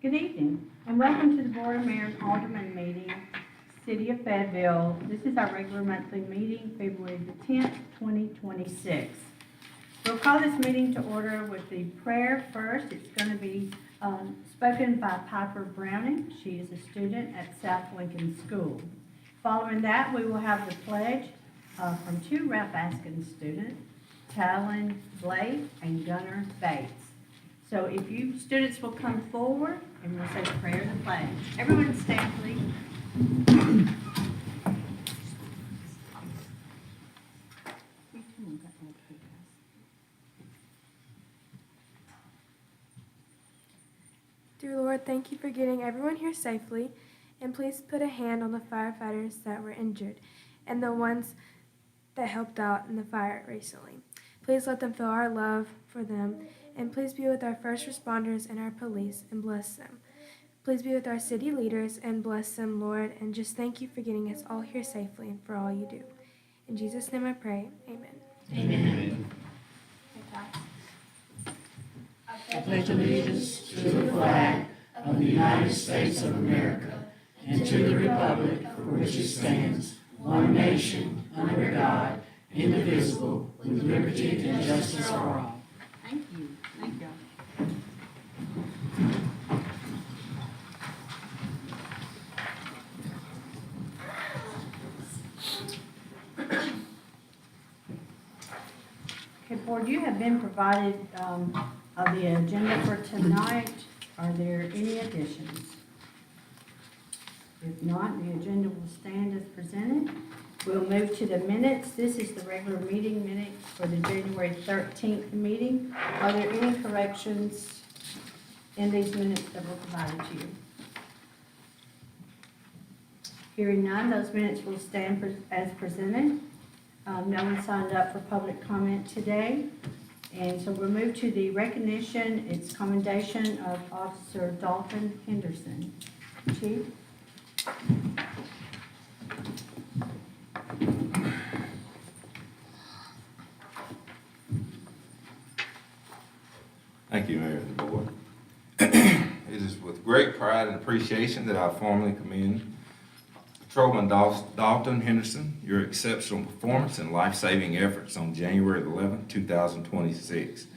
Good evening, and welcome to the Board of Mayor and Alderman meeting, City of Fayetteville. This is our regular monthly meeting, February the 10th, 2026. We'll call this meeting to order with the prayer first. It's going to be spoken by Piper Browning. She is a student at South Lincoln School. Following that, we will have the pledge from two Ralph Askins students, Talon Blake and Gunnar Bates. So if you students will come forward and we'll say the prayer and the pledge. Everyone stand, please. Dear Lord, thank you for getting everyone here safely, and please put a hand on the firefighters that were injured and the ones that helped out in the fire recently. Please let them feel our love for them, and please be with our first responders and our police and bless them. Please be with our city leaders and bless them, Lord, and just thank you for getting us all here safely and for all you do. In Jesus' name I pray, amen. Amen. I pledge allegiance to the flag of the United States of America and to the republic for which it stands, one nation, under God, indivisible, with liberty and justice for all. Thank you. Thank you. Okay, Board, you have been provided of the agenda for tonight. Are there any additions? If not, the agenda will stand as presented. We'll move to the minutes. This is the regular meeting minutes for the January 13th meeting. Are there any corrections in these minutes that were provided to you? Hearing none, those minutes will stand as presented. No one signed up for public comment today. And so we'll move to the recognition. It's commendation of Officer Dalton Henderson. Chief? Thank you, Mayor and the Board. It is with great pride and appreciation that I formally commend Patrolman Dalton Henderson, your exceptional performance and life-saving efforts on January 11, 2026.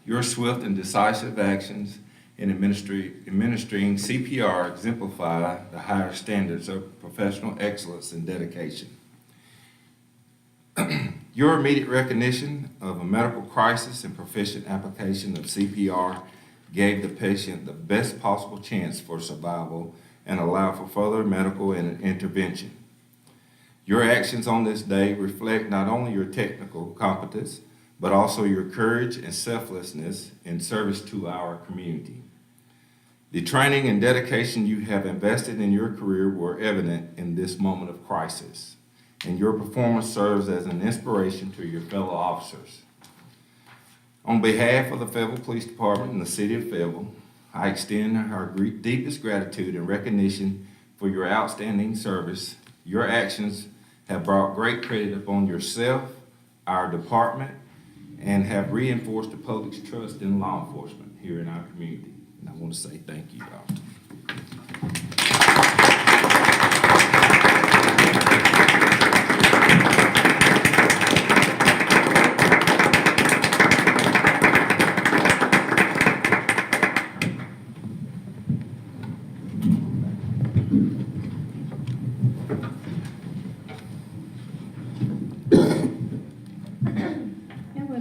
Your swift and decisive actions in administering CPR exemplify the higher standards of professional excellence and dedication. Your immediate recognition of a medical crisis and proficient application of CPR gave the patient the best possible chance for survival and allowed for further medical intervention. Your actions on this day reflect not only your technical competence, but also your courage and selflessness in service to our community. The training and dedication you have invested in your career were evident in this moment of crisis, and your performance serves as an inspiration to your fellow officers. On behalf of the Fayetteville Police Department and the City of Fayetteville, I extend our deepest gratitude and recognition for your outstanding service. Your actions have brought great credit upon yourself, our department, and have reinforced the public's trust in law enforcement here in our community. And I want to say thank you, Dalton.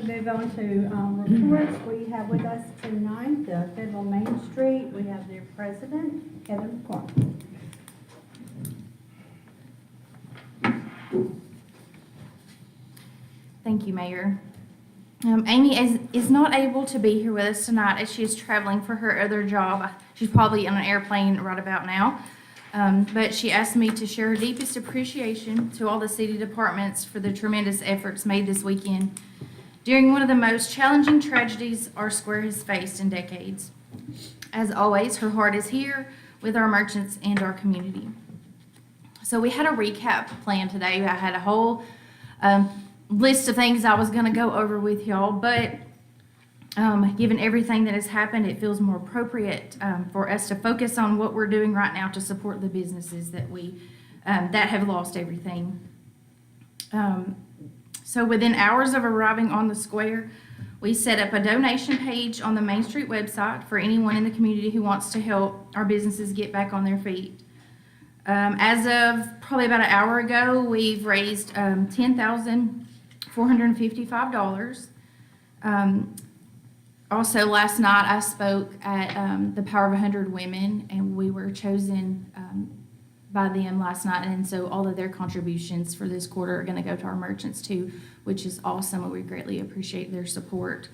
Move on to reports. We have with us tonight the Fayetteville Main Street. We have their president, Kevin McCormick. Thank you, Mayor. Amy is not able to be here with us tonight as she is traveling for her other job. She's probably on an airplane right about now. But she asked me to share her deepest appreciation to all the city departments for the tremendous efforts made this weekend during one of the most challenging tragedies our square has faced in decades. As always, her heart is here with our merchants and our community. So we had a recap plan today. I had a whole list of things I was going to go over with y'all, but Given everything that has happened, it feels more appropriate for us to focus on what we're doing right now to support the businesses that that have lost everything. So within hours of arriving on the square, we set up a donation page on the Main Street website for anyone in the community who wants to help our businesses get back on their feet. As of probably about an hour ago, we've raised $10,455. Also, last night I spoke at the Power of 100 Women, and we were chosen by them last night, and so all of their contributions for this quarter are going to go to our merchants too, which is awesome, and we greatly appreciate their support.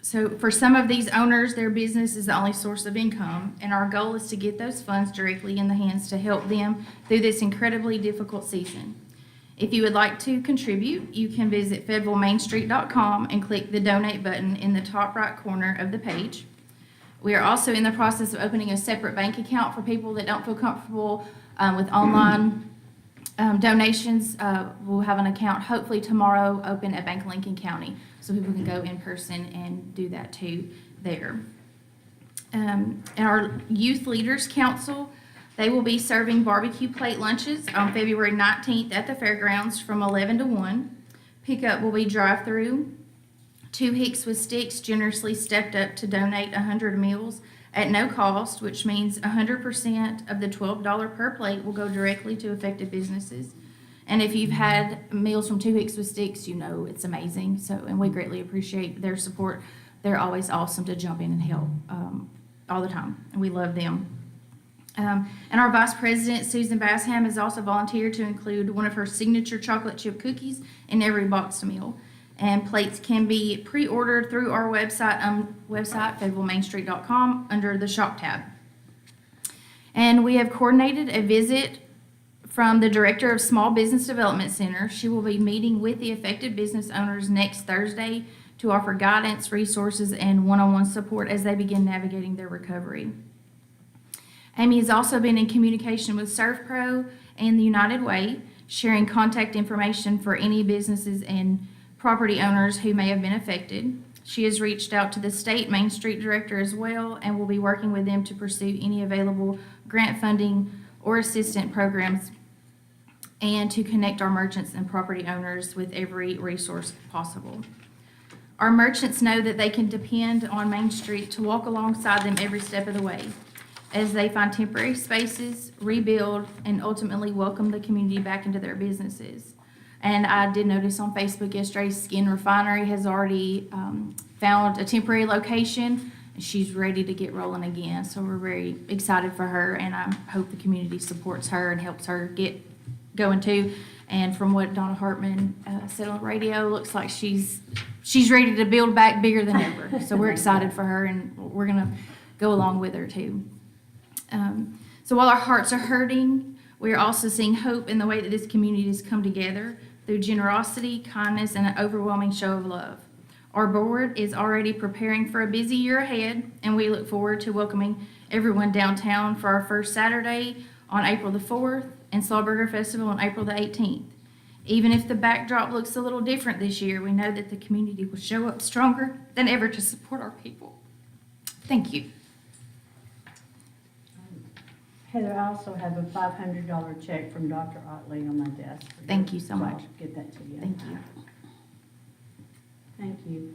So for some of these owners, their business is the only source of income, and our goal is to get those funds directly in the hands to help them through this incredibly difficult season. If you would like to contribute, you can visit FayettevilleMainStreet.com and click the donate button in the top right corner of the page. We are also in the process of opening a separate bank account for people that don't feel comfortable with online donations. We'll have an account hopefully tomorrow open at Bank of Lincoln County, so people can go in person and do that too there. And our Youth Leaders Council, they will be serving barbecue plate lunches on February 19th at the fairgrounds from 11 to 1. Pickup will be drive-through. 2 Hicks with Sticks generously stepped up to donate 100 meals at no cost, which means 100% of the $12 per plate will go directly to affected businesses. And if you've had meals from 2 Hicks with Sticks, you know it's amazing. So, and we greatly appreciate their support. They're always awesome to jump in and help all the time, and we love them. And our Vice President, Susan Bassham, has also volunteered to include one of her signature chocolate chip cookies in every boxed meal. And plates can be pre-ordered through our website, FayettevilleMainStreet.com, under the shop tab. And we have coordinated a visit from the Director of Small Business Development Center. She will be meeting with the affected business owners next Thursday to offer guidance, resources, and one-on-one support as they begin navigating their recovery. Amy has also been in communication with ServPro and the United Way, sharing contact information for any businesses and property owners who may have been affected. She has reached out to the state Main Street Director as well and will be working with them to pursue any available grant funding or assistance programs and to connect our merchants and property owners with every resource possible. Our merchants know that they can depend on Main Street to walk alongside them every step of the way as they find temporary spaces, rebuild, and ultimately welcome the community back into their businesses. And I did notice on Facebook yesterday, Skin Refinery has already found a temporary location, and she's ready to get rolling again. So we're very excited for her, and I hope the community supports her and helps her get going too. And from what Donna Hartman said on the radio, looks like she's ready to build back bigger than ever. So we're excited for her, and we're gonna go along with her too. So while our hearts are hurting, we are also seeing hope in the way that this community has come together through generosity, kindness, and an overwhelming show of love. Our board is already preparing for a busy year ahead, and we look forward to welcoming everyone downtown for our first Saturday on April the 4th and Slawburger Festival on April the 18th. Even if the backdrop looks a little different this year, we know that the community will show up stronger than ever to support our people. Thank you. Heather, I also have a $500 check from Dr. Otley on my desk. Thank you so I'll much. get that to you. Thank you. Thank you.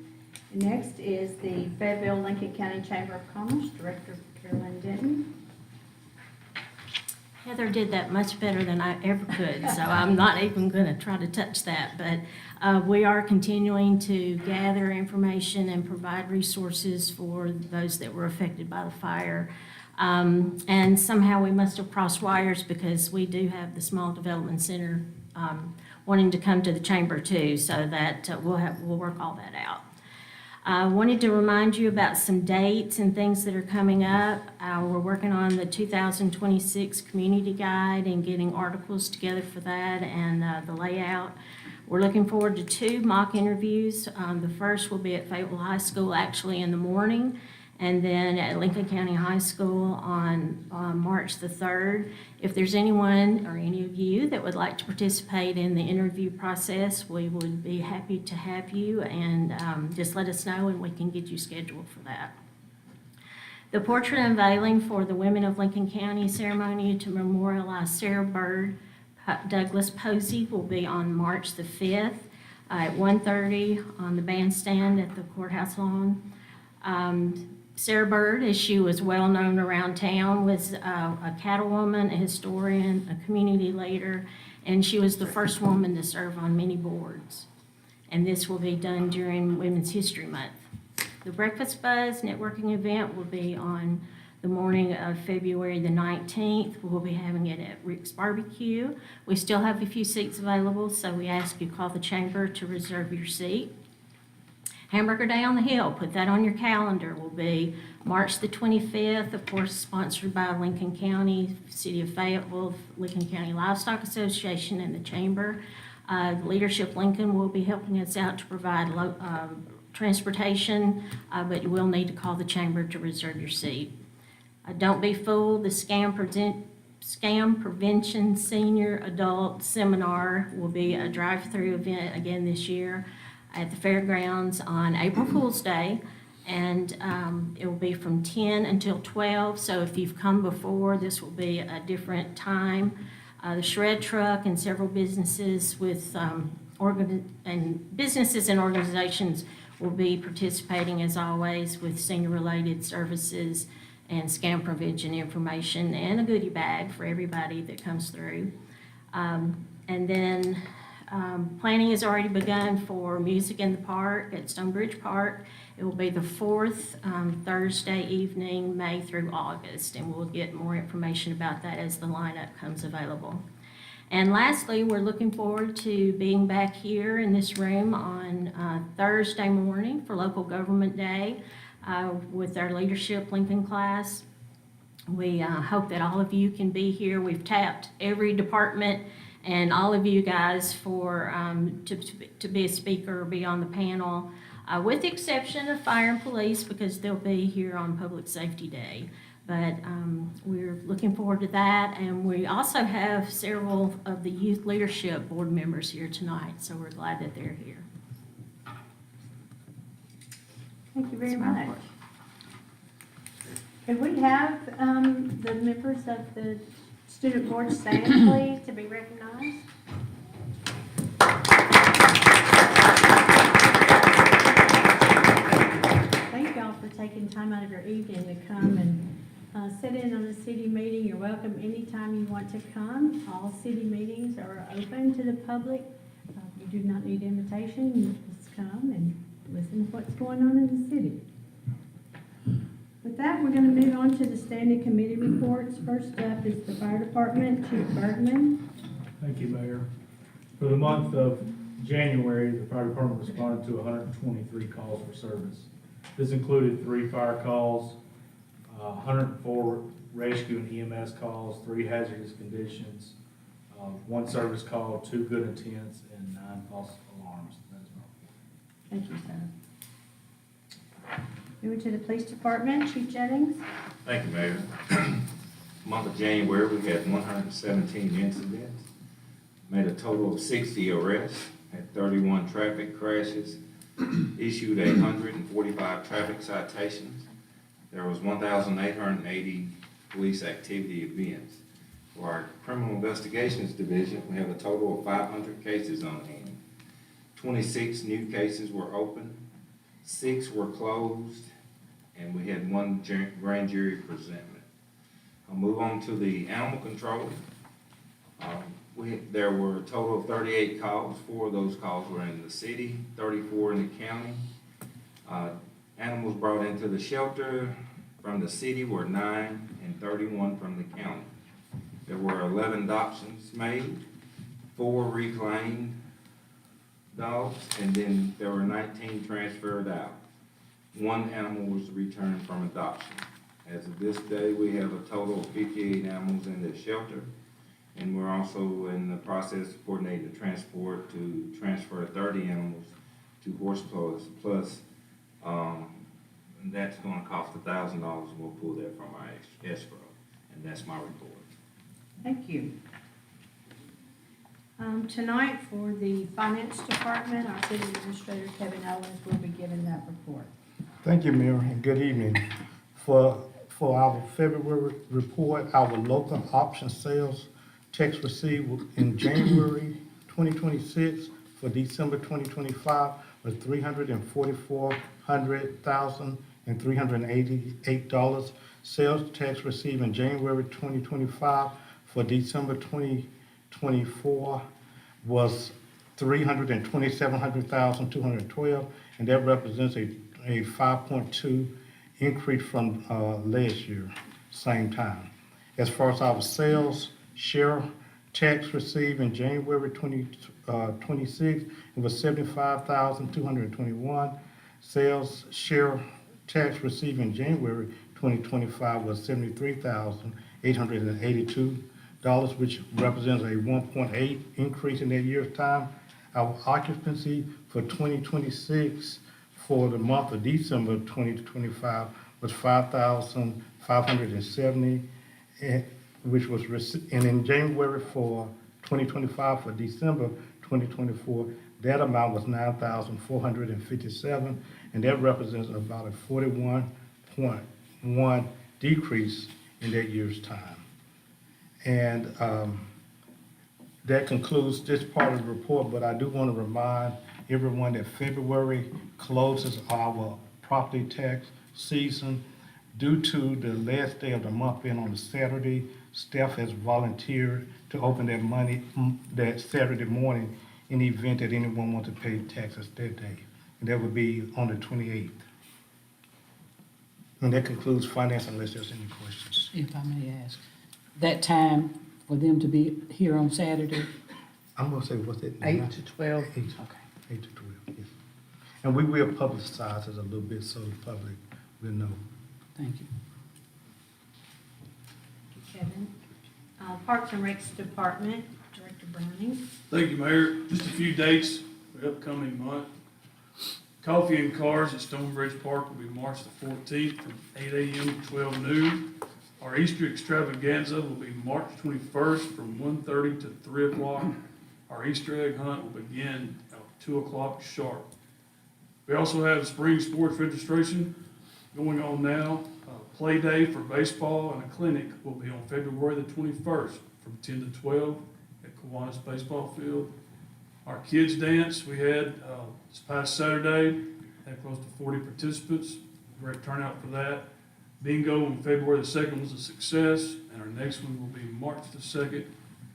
Next is the Fayetteville Lincoln County Chamber of Commerce, Director Carolyn Denton. Heather did that much better than I ever could, so I'm not even going to try to touch that. But we are continuing to gather information and provide resources for those that were affected by the fire. And somehow we must have crossed wires because we do have the Small Development Center wanting to come to the chamber too, so that we'll work all that out. I wanted to remind you about some dates and things that are coming up. We're working on the 2026 community guide and getting articles together for that and the layout. We're looking forward to 2 mock interviews. The first will be at Fayetteville High School actually in the morning, and then at Lincoln County High School on March the 3rd. If there's anyone or any of you that would like to participate in the interview process, we would be happy to have you, and just let us know and we can get you scheduled for that. The portrait unveiling for the Women of Lincoln County ceremony to memorialize Sarah Bird Douglas Posey will be on March the 5th at 1:30 on the bandstand at the courthouse lawn. Sarah Bird, as she was well known around town, was a cattlewoman, a historian, a community leader, and she was the first woman to serve on many boards. And this will be done during Women's History Month. The Breakfast Buzz networking event will be on the morning of February the 19th. We'll be having it at Rick's Barbecue. We still have a few seats available, so we ask you call the chamber to reserve your seat. Hamburger Day on the Hill, put that on your calendar, will be March the 25th, of course, sponsored by Lincoln County, City of Fayetteville, Lincoln County Livestock Association, and the Chamber. Leadership Lincoln will be helping us out to provide transportation, but you will need to call the chamber to reserve your seat. Don't be fooled, the Scam Prevention Senior Adult Seminar will be a drive-through event again this year at the fairgrounds on April Fool's Day, and it will be from 10 until 12, so if you've come before, this will be a different time. The shred truck and several businesses with businesses and organizations will be participating as always with senior-related services and scam prevention information and a goodie bag for everybody that comes through. And then planning has already begun for Music in the Park at Stonebridge Park. It will be the fourth Thursday evening, May through August, and we'll get more information about that as the lineup comes available. And lastly, we're looking forward to being back here in this room on Thursday morning for Local Government Day with our Leadership Lincoln class. We hope that all of you can be here. We've tapped every department and all of you guys for to be a speaker or be on the panel, with the exception of fire and police, because they'll be here on Public Safety Day. But we're looking forward to that, and we also have several of the youth leadership board members here tonight, so we're glad that they're here. Thank you very much. Could we have the members of the student board stand, please, to be recognized? Thank y'all for taking time out of your evening to come and sit in on a city meeting. You're welcome anytime you want to come. All city meetings are open to the public. You do not need invitation. You just come and listen to what's going on in the city. With that, we're going to move on to the standing committee reports. First up is the fire department, Chief Bergman. Thank you, Mayor. For the month of January, the fire department responded to 123 calls for service. This included 3 fire calls, 104 rescue and EMS calls, 3 hazardous conditions, 1 service call, 2 good intents, and 9 false alarms. That's my report. Thank you, sir. Moving to the police department, Chief Jennings. Thank you, Mayor. Month of January, we had 117 incidents, made a total of 60 arrests, had 31 traffic crashes, issued 145 traffic citations. There was 1,880 police activity events. For our criminal investigations division, we have a total of 500 cases on hand. 26 new cases were opened, 6 were closed, and we had 1 grand jury presentment. I'll move on to the animal control. There were a total of 38 calls. 4 of those calls were in the city, 34 in the county. Animals brought into the shelter from the city were 9 and 31 from the county. There were 11 adoptions made, 4 reclaimed dogs, and then there were 19 transferred out. 1 animal was returned from adoption. As of this day, we have a total of 58 animals in this shelter, and we're also in the process of coordinating the transport to transfer 30 animals to Horse Plus. that's gonna cost $1,000, and we'll pull that from our escrow, and that's my report. Thank you. Tonight, for the finance department, our city administrator, Kevin Owens, will be giving that report. Thank you, Mayor, and good evening. For our February report, our local option sales checks received in January 2026 for December 2025 was $344,388. Sales tax received in January 2025 for December 2024 was $327,212, and that represents a 5.2 increase from last year, same time. As far as our sales share tax received in January 2026, it was $75,221. Sales share tax received in January 2025 was $73,882, which represents a 1.8 increase in that year's time. Our occupancy for 2026 for the month of December 2025 was 5,570, which was, and in January for 2025 for December 2024, that amount was 9,457, and that represents about a 41.1 decrease in that year's time. And that concludes this part of the report, but I do want to remind everyone that February closes our property tax season. Due to the last day of the month being on a Saturday, staff has volunteered to open their money that Saturday morning in the event that anyone wants to pay taxes that day. And that would be on the 28th. And that concludes finance unless there's any questions. If I may ask, that time for them to be here on Saturday? I'm gonna say, what's it? 8 to 12? 8, Okay. 8 to 12, yes. And we will publicize it a little bit so the public will know. Thank you. Kevin. Parks and Recs Department, Director Browning. Thank you, Mayor. Just a few dates for the upcoming month. Coffee and Cars at Stonebridge Park will be March the 14th from 8 a.m. to 12 noon. Our Easter extravaganza will be March 21st from 1:30 to 3 o'clock. Our Easter egg hunt will begin at 2 o'clock sharp. We also have spring sports registration going on now. Play day for baseball and a clinic will be on February the 21st from 10 to 12 at Kiwanis Baseball Field. Our kids dance we had this past Saturday, had close to 40 participants, great turnout for that. Bingo on February the 2nd was a success, and our next one will be March the 2nd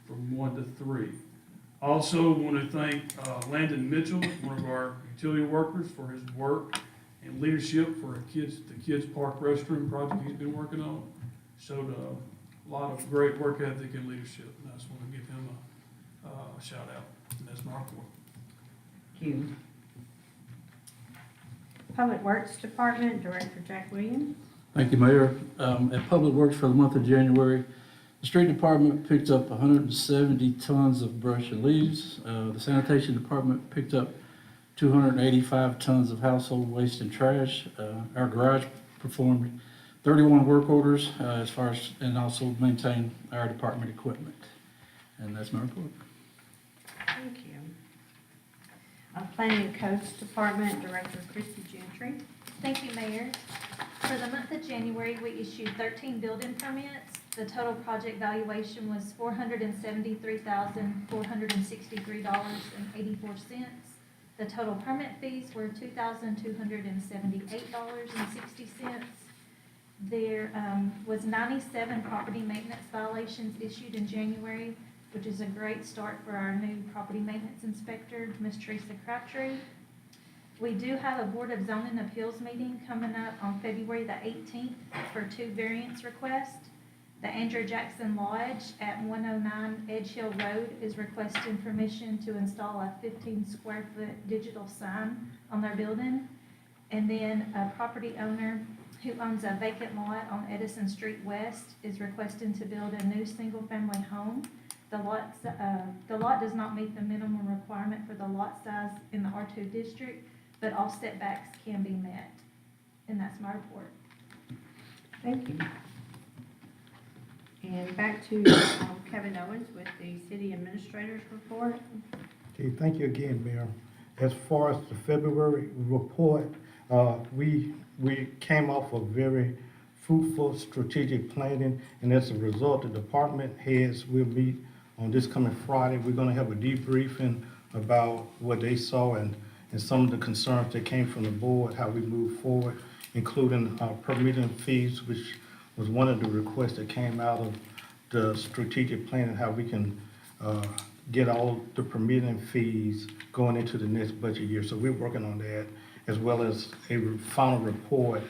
from 1 to 3. Also want to thank Landon Mitchell, one of our utility workers, for his work and leadership for the kids park restroom project he's been working on. Showed a lot of great work ethic and leadership, and I just want to give him a shout out. And that's my report. Thank you. Public Works Department, Director Jack Williams. Thank you, Mayor. At Public Works for the month of January, the street department picked up 170 tons of brush and leaves. The sanitation department picked up 285 tons of household waste and trash. Our garage performed 31 work orders as far as, and also maintained our department equipment. And that's my report. Thank you. Planning and Codes Department, Director Christy Gentry. Thank you, Mayor. For the month of January, we issued 13 building permits. The total project valuation was $473,463.84. The total permit fees were $2,278.60. There was 97 property maintenance violations issued in January, which is a great start for our new property maintenance inspector, Ms. Teresa Crabtree. We do have a Board of Zoning Appeals meeting coming up on February the 18th for 2 variance requests. The Andrew Jackson Lodge at 109 Edge Hill Road is requesting permission to install a 15 square foot digital sign on their building. And then a property owner who owns a vacant lot on Edison Street West is requesting to build a new single-family home. The lot does not meet the minimum requirement for the lot size in the R2 district, but all setbacks can be met. And that's my report. Thank you. And back to Kevin Owens with the city administrator's report. Okay, thank you again, Mayor. As far as the February report, we came off a very fruitful strategic planning, and as a result, the department heads will meet on this coming Friday. We're gonna have a debriefing about what they saw and some of the concerns that came from the board, how we move forward, including permitting fees, which was one of the requests that came out of the strategic plan, and how we can get all the permitting fees going into the next budget year. So we're working on that, as well as a final report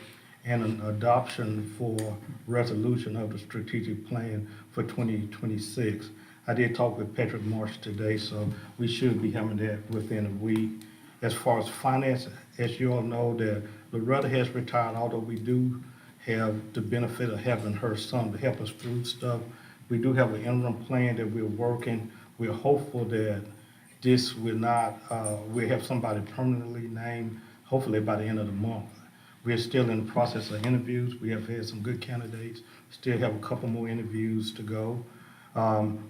and an adoption for resolution of the strategic plan for 2026. I did talk with Patrick Marsh today, so we should be having that within a week. As far as finance, as you all know, that Loretta has retired, although we do have the benefit of having her son to help us through stuff. We do have an interim plan that we're working. We're hopeful that this will not, we'll have somebody permanently named, hopefully by the end of the month. We're still in the process of interviews. We have had some good candidates, still have a couple more interviews to go.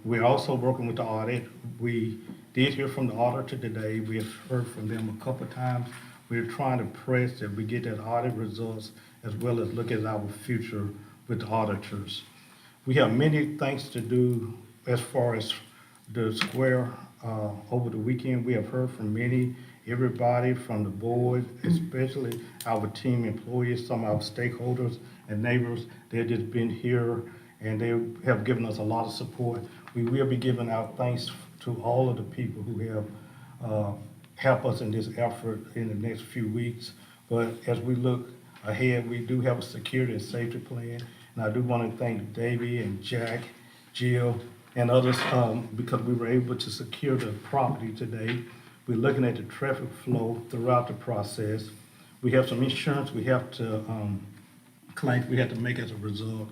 We're also working with the audit. We did hear from the auditor today. We have heard from them a couple times. We're trying to press that we get that audit results, as well as look at our future with the auditors. We have many things to do as far as the square over the weekend. We have heard from everybody from the board, especially our team employees, some of our stakeholders and neighbors. They've just been here and they have given us a lot of support. We will be giving our thanks to all of the people who have helped us in this effort in the next few weeks. But as we look ahead, we do have a security and safety plan. And I do want to thank Davey and Jack, Jill, and others because we were able to secure the property today. We're looking at the traffic flow throughout the process. We have some insurance we have to claims we have to make as a result.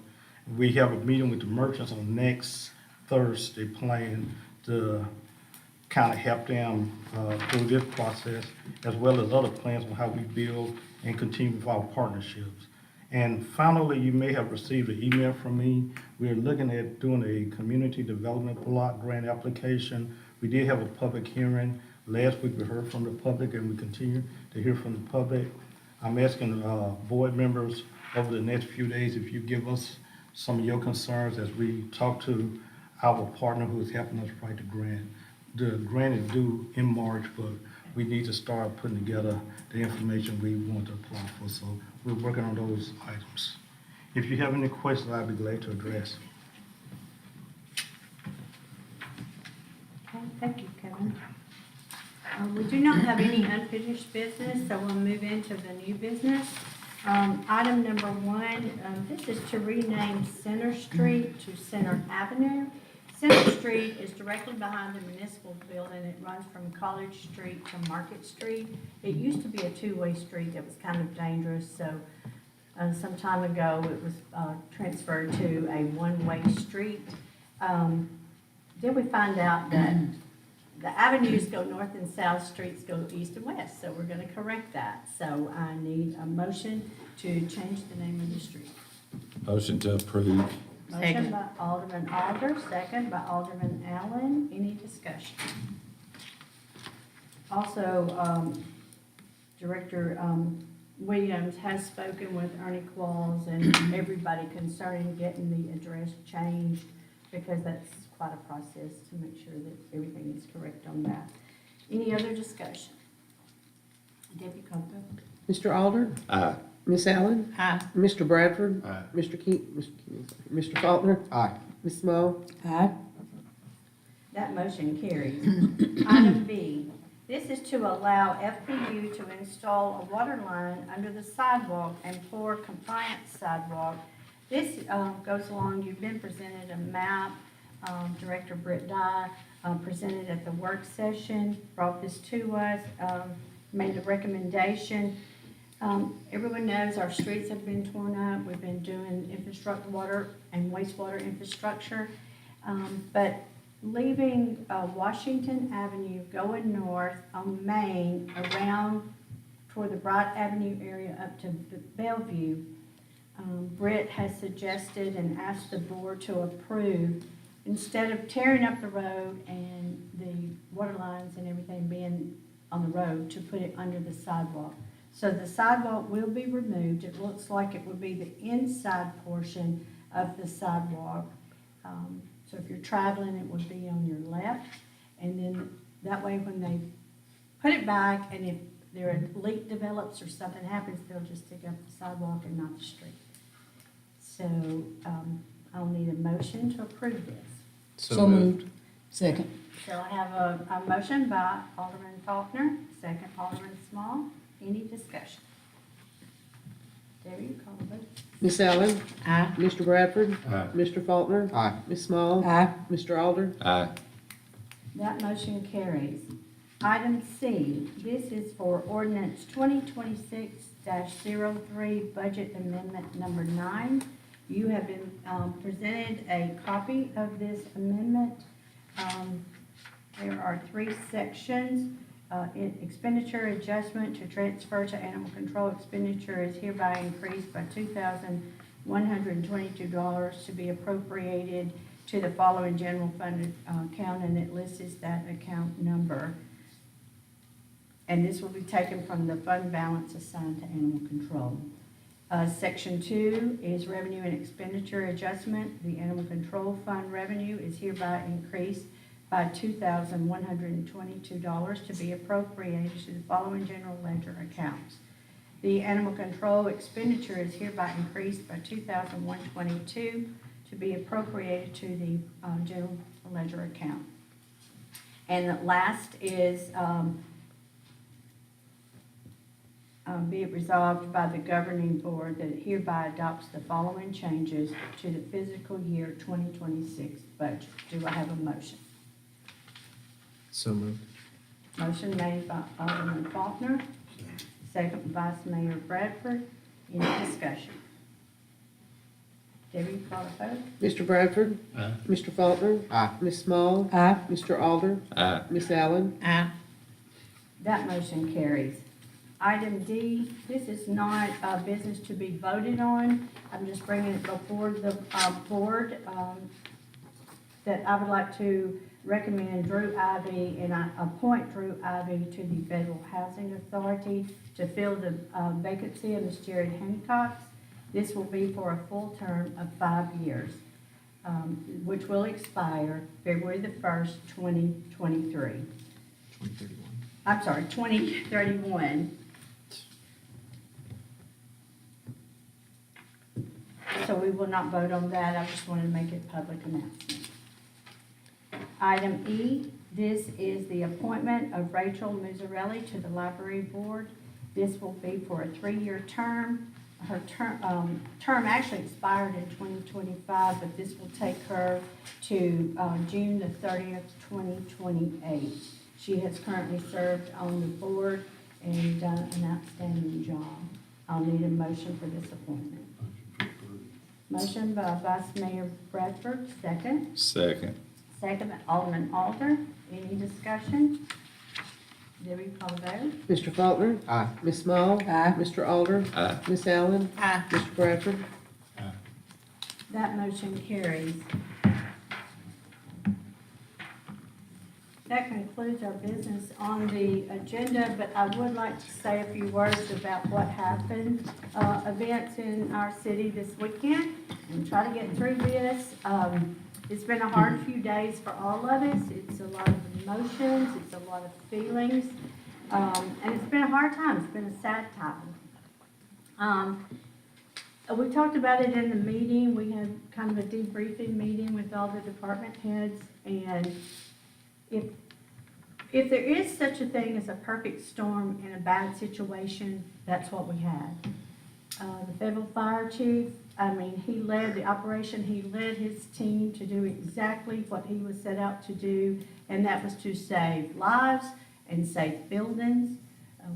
We have a meeting with the merchants on next Thursday planned to kind of help them through this process, as well as other plans on how we build and continue with our partnerships. And finally, you may have received an email from me. We're looking at doing a community development block grant application. We did have a public hearing. Last week we heard from the public and we continue to hear from the public. I'm asking board members over the next few days if you give us some of your concerns as we talk to our partner who is helping us write the grant. The grant is due in March, but we need to start putting together the information we want to apply for. So we're working on those items. If you have any questions, I'd be glad to address. Okay, thank you, Kevin. We do not have any unfinished business, so we'll move into the new business. Item number one, this is to rename Center Street to Center Avenue. Center Street is directly behind the municipal building. It runs from College Street to Market Street. It used to be a two-way street that was kind of dangerous, so some time ago it was transferred to a one-way street. Then we find out that the avenues go north and south, streets go east and west, so we're going to correct that. So I need a motion to change the name of the street. Motion to approve. Motion by Alderman Alder, second by Alderman Allen. Any discussion? Also, Director Williams has spoken with Ernie Claus and everybody concerning getting the address changed, because that's quite a process to make sure that everything is correct on that. Any other discussion? Deputy Coco? Mr. Alder? Aye. Miss Allen? Aye. Mr. Bradford? Aye. Mr. Faulkner? Aye. Ms. Moe? Aye. That motion carries. Item B, this is to allow FPU to install a water line under the sidewalk and pour compliance sidewalk. This goes along, you've been presented a map. Director Britt Dye presented at the work session, brought this to us, made a recommendation. Everyone knows our streets have been torn up. We've been doing infrastructure, water and wastewater infrastructure. But leaving Washington Avenue going north on Main around for the Bright Avenue area up to Bellevue, Britt has suggested and asked the board to approve, instead of tearing up the road and the water lines and everything being on the road, to put it under the sidewalk. So the sidewalk will be removed. It looks like it would be the inside portion of the sidewalk. So if you're traveling, it would be on your left. And then that way when they put it back, and if there a leak develops or something happens, they'll just dig up the sidewalk and not the street. So I'll need a motion to approve this. So moved. Second. So I have a motion by Alderman Faulkner, second Alderman Small. Any discussion? Debbie, you call the vote. Miss Allen. Aye. Mr. Bradford. Aye. Mr. Faulkner. Aye. Miss Small. Aye. Mr. Alder. Aye. That motion carries. Item C, this is for ordinance 2026-03, budget amendment number 9. You have been presented a copy of this amendment. There are 3 sections. Expenditure adjustment to transfer to animal control expenditure is hereby increased by $2,122 to be appropriated to the following general fund account, and it lists that account number. And this will be taken from the fund balance assigned to animal control. Section 2 is revenue and expenditure adjustment. The animal control fund revenue is hereby increased by $2,122 to be appropriated to the following general ledger accounts. The animal control expenditure is hereby increased by $2,122 to be appropriated to the general ledger account. And the last is be it resolved by the governing board that it hereby adopts the following changes to the fiscal year 2026 budget. Do I have a motion? So moved. Motion made by Alderman Faulkner, second by Vice Mayor Bradford. Any discussion? Debbie, call the vote. Mr. Bradford. Aye. Mr. Faulkner. Aye. Miss Small. Aye. Mr. Alder. Aye. Miss Allen. Aye. That motion carries. Item D, this is not a business to be voted on. I'm just bringing it before the board that I would like to recommend Drew Ivy, and I appoint Drew Ivy to the Federal Housing Authority to fill the vacancy of Ms. Jared Hancock. This will be for a full term of 5 years, which will expire February the 1st, 2023. 2031. So we will not vote on that. I just wanted to make it a public announcement. Item E, this is the appointment of Rachel Muzzarelli to the library board. This will be for a 3-year term. Her term actually expired in 2025, but this will take her to June the 30th, 2028. She has currently served on the board and done an outstanding job. I'll need a motion for this appointment. Motion by Vice Mayor Bradford, second. Second. Second by Alderman Alder. Any discussion? Debbie, call the vote. Mr. Faulkner. Aye. Miss Small. Aye. Mr. Alder. Aye. Miss Allen. Aye. Mr. Bradford. That motion carries. That concludes our business on the agenda, but I would like to say a few words about what happened, events in our city this weekend, and try to get through this. It's been a hard few days for all of us. It's a lot of emotions, it's a lot of feelings, and it's been a hard time. It's been a sad time. We talked about it in the meeting. We had kind of a debriefing meeting with all the department heads, and if there is such a thing as a perfect storm in a bad situation, that's what we had. The federal fire chief, he led the operation. He led his team to do exactly what he was set out to do, and that was to save lives and save buildings.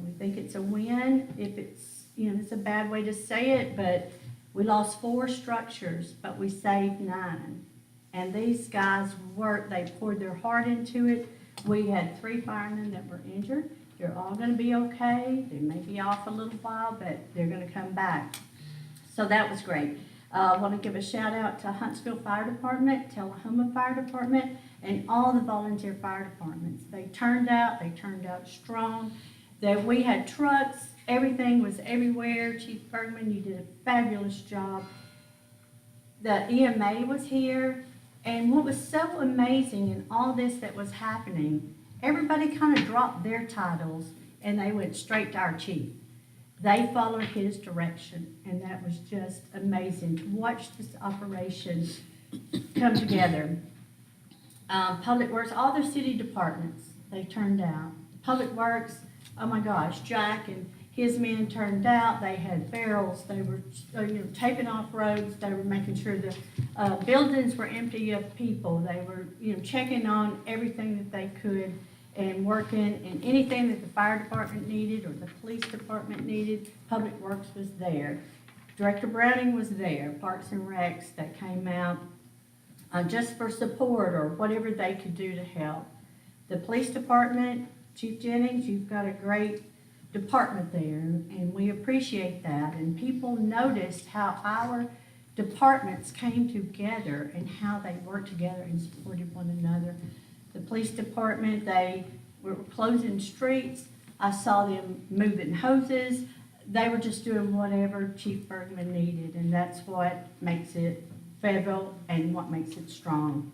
We think it's a win. If it's, it's a bad way to say it, but we lost 4 structures, but we saved 9. And these guys worked, they poured their heart into it. We had 3 firemen that were injured, They're all gonna be okay. They may be off a little while, but they're gonna come back. So that was great. I want to give a shout out to Huntsville Fire Department, Tullahoma Fire Department, and all the volunteer fire departments. They turned out strong. We had trucks, everything was everywhere. Chief Bergman, you did a fabulous job. The EMA was here, and what was so amazing in all this that was happening, everybody kind of dropped their titles and they went straight to our chief. They followed his direction, and that was just amazing to watch this operation come together. Public Works, all their city departments, they turned out. Public Works, oh my gosh, Jack and his men turned out. They had barrels. They were taping off roads. They were making sure the buildings were empty of people. They were checking on everything that they could and working, and anything that the fire department needed or the police department needed, Public Works was there. Director Browning was there, Parks and Recs, that came out just for support or whatever they could do to help. The police department, Chief Jennings, you've got a great department there, and we appreciate that. And people noticed how our departments came together and how they worked together and supported one another. The police department, they were closing streets. I saw them moving hoses. They were just doing whatever Chief Bergman needed, and that's what makes it Fayetteville and what makes it strong.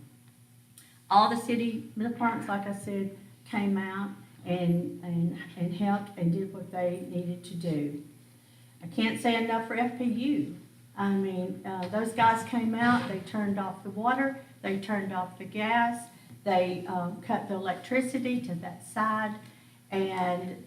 All the city departments, like I said, came out and helped and did what they needed to do. I can't say enough for FPU. I mean, those guys came out, they turned off the water, they turned off the gas, they cut the electricity to that side, and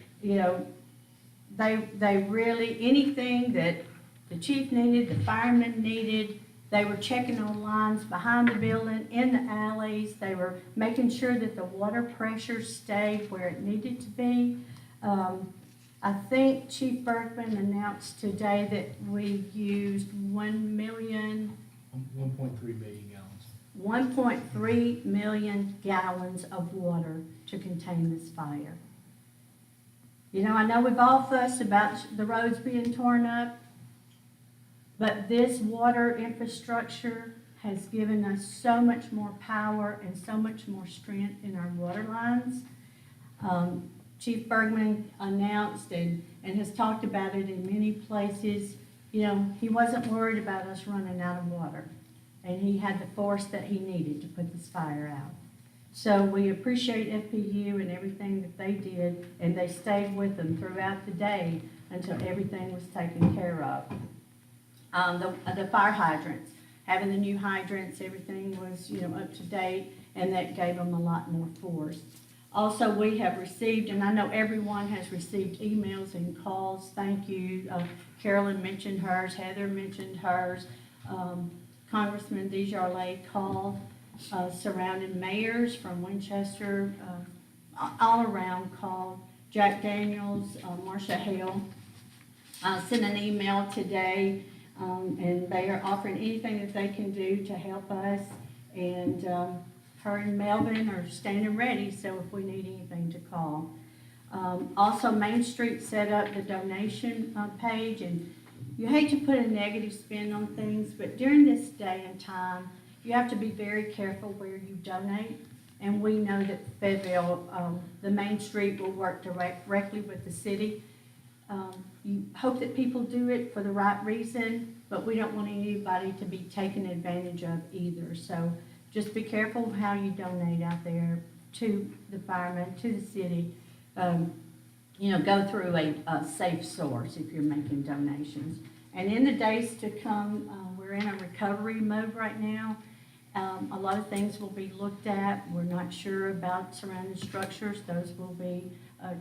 they really, anything that the chief needed, the firemen needed, they were checking on lines behind the building, in the alleys. They were making sure that the water pressure stayed where it needed to be. I think Chief Bergman announced today that we used 1.3 million gallons. 1.3 million gallons of water to contain this fire. I know we've all fussed about the roads being torn up, but this water infrastructure has given us so much more power and so much more strength in our water lines. Chief Bergman announced and has talked about it in many places. He wasn't worried about us running out of water, and he had the force that he needed to put this fire out. So we appreciate FPU and everything that they did, and they stayed with them throughout the day until everything was taken care of. The fire hydrants, having the new hydrants, everything was up to date, and that gave them a lot more force. Also, we have received, and I know everyone has received emails and calls. Thank you. Carolyn mentioned hers, Heather mentioned hers. Congressman Desjardins called, surrounding mayors from Winchester, all around called. Jack Daniels, Marcia Hale sent an email today, and they are offering anything that they can do to help us. And her and Melvin are standing ready, so if we need anything to call. Also, Main Street set up the donation page, and you hate to put a negative spin on things, but during this day and time, you have to be very careful where you donate. And we know that Fayetteville, the Main Street will work directly with the city. You hope that people do it for the right reason, but we don't want anybody to be taken advantage of either. So just be careful how you donate out there to the firemen, to the city. Go through a safe source if you're making donations. And in the days to come, we're in a recovery mode right now. A lot of things will be looked at. We're not sure about surrounding structures. Those will be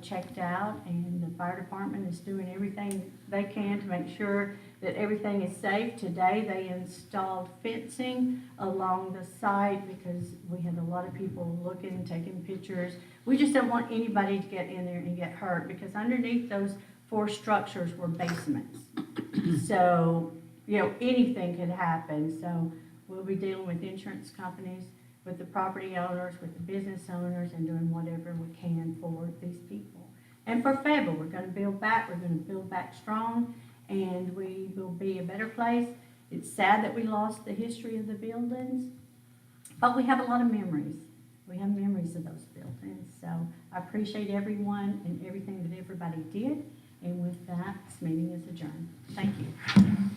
checked out, and the fire department is doing everything they can to make sure that everything is safe. Today they installed fencing along the site because we had a lot of people looking and taking pictures. We just don't want anybody to get in there and get hurt, because underneath those 4 structures were basements. So, anything could happen. So we'll be dealing with insurance companies, with the property owners, with the business owners, and doing whatever we can for these people. And for Fayetteville, we're gonna build back strong, and we will be a better place. It's sad that we lost the history of the buildings, but we have a lot of memories. We have memories of those buildings, so I appreciate everyone and everything that everybody did. And with that, this meeting is adjourned. Thank you.